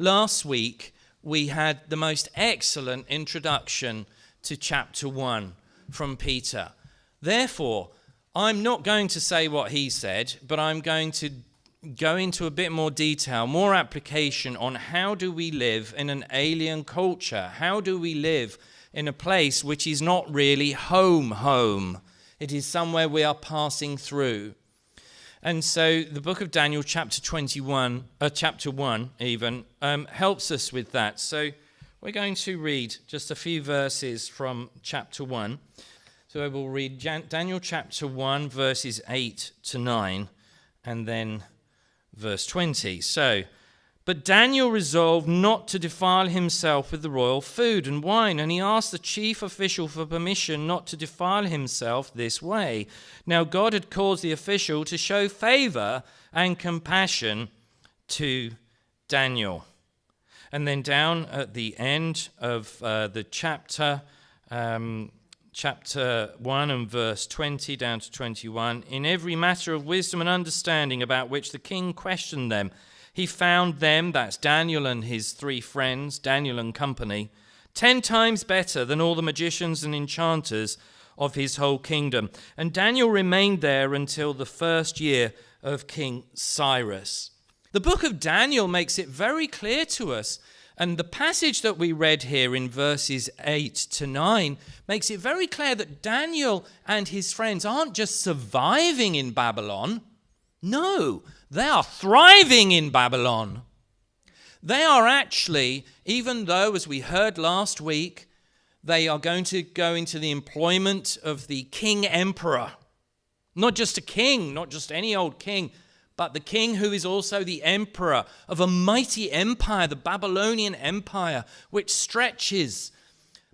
last week we had the most excellent introduction to chapter 1 from Peter. Therefore, I'm not going to say what he said, but I'm going to go into a bit more detail, more application on how do we live in an alien culture? How do we live in a place which is not really home? It is somewhere we are passing through. And so the book of Daniel, chapter 1 even, helps us with that. So we're going to read just a few verses from chapter 1. So I will read Daniel chapter 1, verses 8 to 9, and then verse 20. So, but Daniel resolved not to defile himself with the royal food and wine, and he asked the chief official for permission not to defile himself this way. Now God had caused the official to show favor and compassion to Daniel. And then down at the end of the chapter 1 and verse 20 down to 21, in every matter of wisdom and understanding about which the king questioned them, he found them, that's Daniel and his 3 friends, Daniel and company, 10 times better than all the magicians and enchanters of his whole kingdom. And Daniel remained there until the first year of King Cyrus. The book of Daniel makes it very clear to us, and the passage that we read here in verses 8 to 9 makes it very clear that Daniel and his friends aren't just surviving in Babylon. No, they are thriving in Babylon. They are actually, even though, as we heard last week, they are going to go into the employment of the king emperor. Not just a king, not just any old king, but the king who is also the emperor of a mighty empire, the Babylonian Empire, which stretches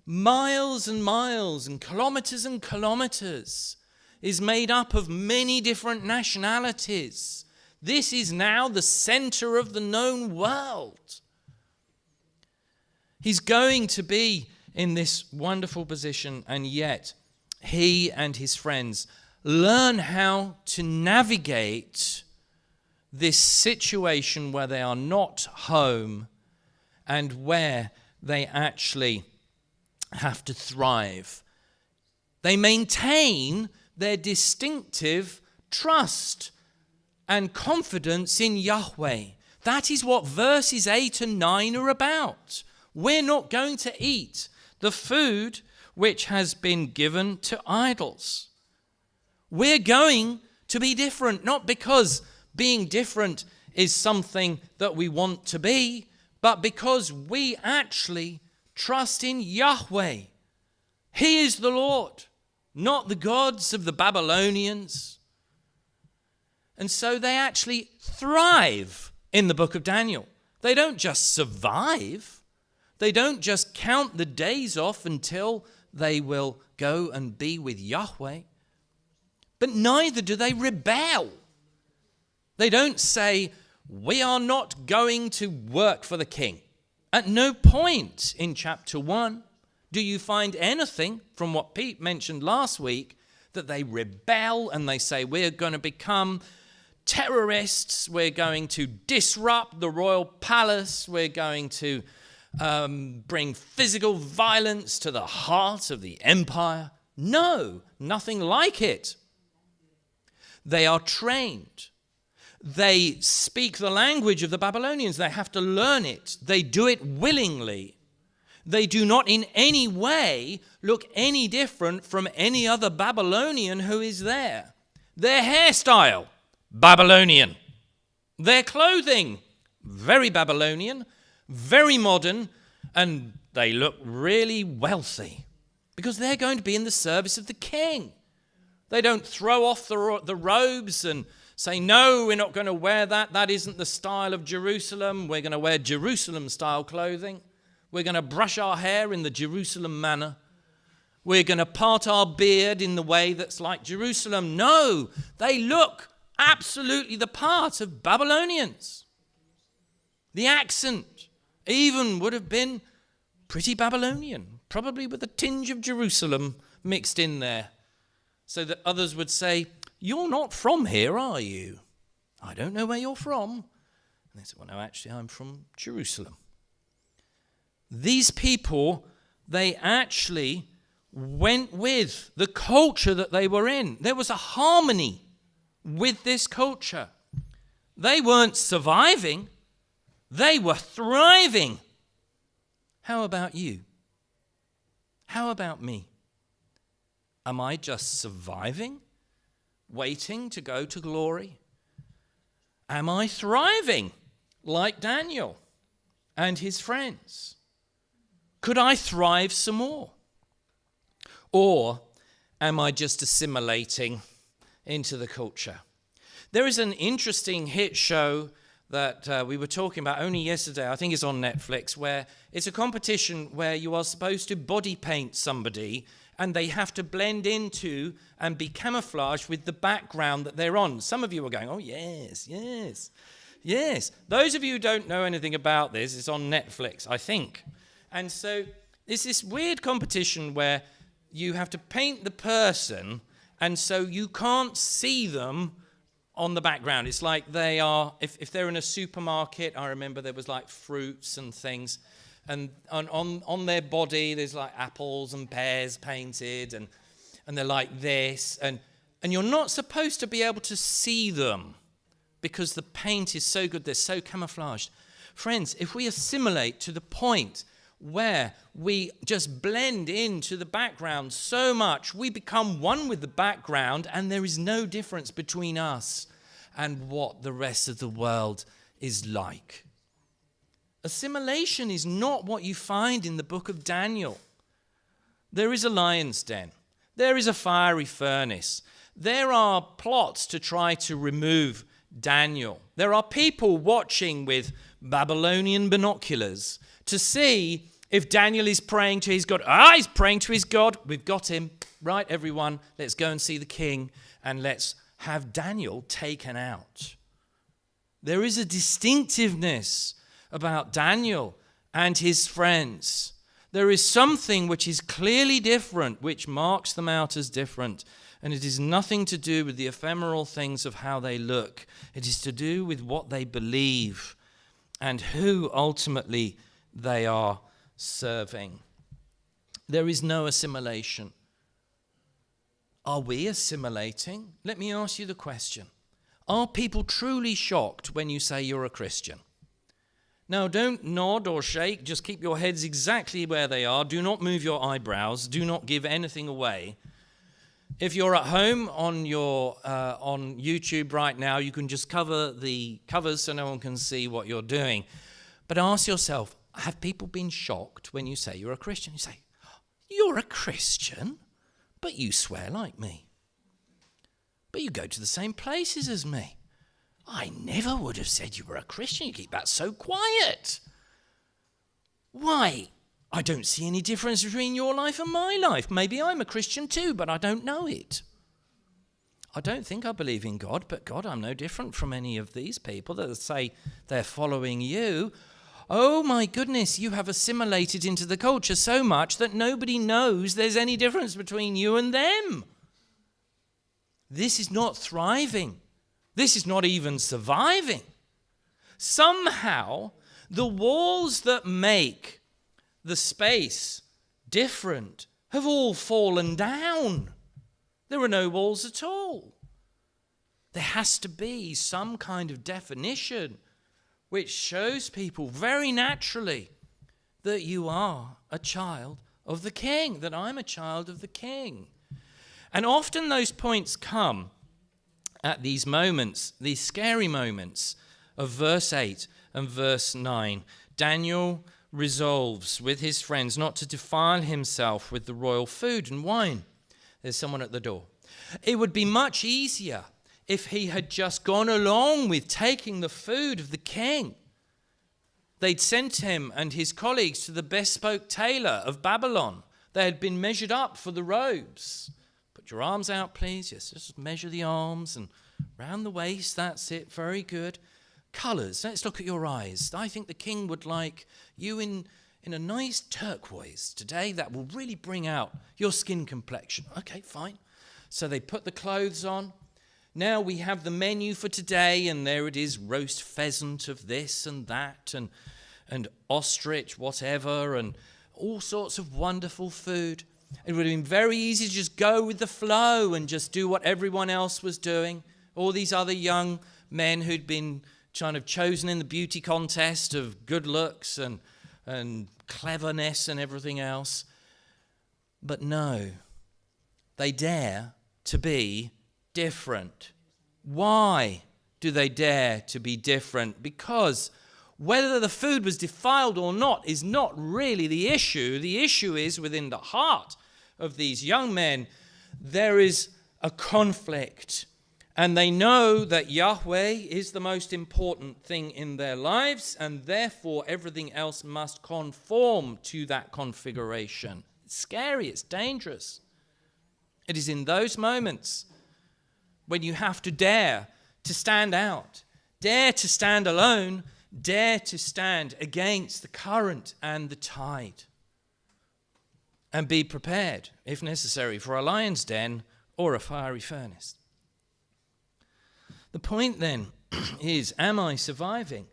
miles and miles and kilometers, is made up of many different nationalities. This is now the center of the known world. He's going to be in this wonderful position, and yet he and his friends learn how to navigate this situation where they are not home and where they actually have to thrive. They maintain their distinctive trust and confidence in Yahweh. That is what verses 8 and 9 are about. We're not going to eat the food which has been given to idols. We're going to be different, not because being different is something that we want to be, but because we actually trust in Yahweh. He is the Lord, not the gods of the Babylonians. And so they actually thrive in the book of Daniel. They don't just survive. They don't just count the days off until they will go and be with Yahweh. But neither do they rebel. They don't say, we are not going to work for the king. At no point in chapter 1 do you find anything from what Pete mentioned last week that they rebel and they say, we're going to become terrorists, we're going to disrupt the royal palace, we're going to bring physical violence to the heart of the empire. No, nothing like it. They are trained. They speak the language of the Babylonians. They have to learn it. They do it willingly. They do not in any way look any different from any other Babylonian who is there. Their hairstyle, Babylonian. Their clothing, very Babylonian, very modern, and they look really wealthy because they're going to be in the service of the king. They don't throw off the robes and say, no, we're not going to wear that. That isn't the style of Jerusalem. We're going to wear Jerusalem-style clothing. We're going to brush our hair in the Jerusalem manner. We're going to part our beard in the way that's like Jerusalem. No, they look absolutely the part of Babylonians. The accent even would have been pretty Babylonian, probably with a tinge of Jerusalem mixed in there, so that others would say, you're not from here, are you? I don't know where you're from. And they said, well, no, actually, I'm from Jerusalem. These people, they actually went with the culture that they were in. There was a harmony with this culture. They weren't surviving. They were thriving. How about you? How about me? Am I just surviving, waiting to go to glory? Am I thriving like Daniel and his friends? Could I thrive some more? Or am I just assimilating into the culture? There is an interesting hit show that we were talking about only yesterday. I think it's on Netflix, where it's a competition where you are supposed to body paint somebody and they have to blend into and be camouflaged with the background that they're on. Some of you are going, oh, yes, yes, yes. Those of you who don't know anything about this, it's on Netflix, I think. And so it's this weird competition where you have to paint the person, and so you can't see them on the background. It's like they are, if they're in a supermarket, I remember there was like fruits and things, and on their body there's like apples and pears painted, and they're like this, and you're not supposed to be able to see them because the paint is so good, they're so camouflaged. Friends, if we assimilate to the point where we just blend into the background so much, we become one with the background, and there is no difference between us and what the rest of the world is like. Assimilation is not what you find in the book of Daniel. There is a lion's den. There is a fiery furnace. There are plots to try to remove Daniel. There are people watching with Babylonian binoculars to see if Daniel is praying to his God. He's praying to his God. We've got him. Right, everyone, let's go and see the king, and let's have Daniel taken out. There is a distinctiveness about Daniel and his friends. There is something which is clearly different, which marks them out as different. And it is nothing to do with the ephemeral things of how they look. It is to do with what they believe and who ultimately they are serving. There is no assimilation. Are we assimilating? Let me ask you the question. Are people truly shocked when you say you're a Christian? Now, don't nod or shake. Just keep your heads exactly where they are. Do not move your eyebrows. Do not give anything away. If you're at home on YouTube right now, you can just cover the covers so no one can see what you're doing. But ask yourself, have people been shocked when you say you're a Christian? You say, you're a Christian, but you swear like me. But you go to the same places as me. I never would have said you were a Christian. You keep that so quiet. Why? I don't see any difference between your life and my life. Maybe I'm a Christian too, but I don't know it. I don't think I believe in God, but God, I'm no different from any of these people that say they're following you. Oh my goodness, you have assimilated into the culture so much that nobody knows there's any difference between you and them. This is not thriving. This is not even surviving. Somehow, the walls that make the space different have all fallen down. There are no walls at all. There has to be some kind of definition which shows people very naturally that you are a child of the King, that I'm a child of the King. And often those points come at these moments, these scary moments of verse 8 and verse 9. Daniel resolves with his friends not to defile himself with the royal food and wine. There's someone at the door. It would be much easier if he had just gone along with taking the food of the king. They'd sent him and his colleagues to the bespoke tailor of Babylon. They had been measured up for the robes. Put your arms out, please. Yes, just measure the arms and round the waist. That's it. Very good. Colours. Let's look at your eyes. I think the king would like you in a nice turquoise today. That will really bring out your skin complexion. Okay, fine. So they put the clothes on. now we have the menu for today, and there it is, roast pheasant of this and that, and ostrich, whatever, and all sorts of wonderful food. It would have been very easy to just go with the flow and just do what everyone else was doing. All these other young men who'd been kind of chosen in the beauty contest of good looks and cleverness and everything else. But no, they dare to be different. Why do they dare to be different? Because whether the food was defiled or not is not really the issue. The issue is within the heart of these young men, there is a conflict. And they know that Yahweh is the most important thing in their lives, and therefore everything else must conform to that configuration. It's scary, it's dangerous. It is in those moments when you have to dare to stand out, dare to stand alone, dare to stand against the current and the tide, and be prepared, if necessary, for a lion's den or a fiery furnace. The point then is, am I surviving?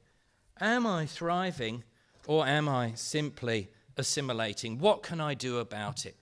Am I thriving? Or am I simply assimilating? What can I do about it?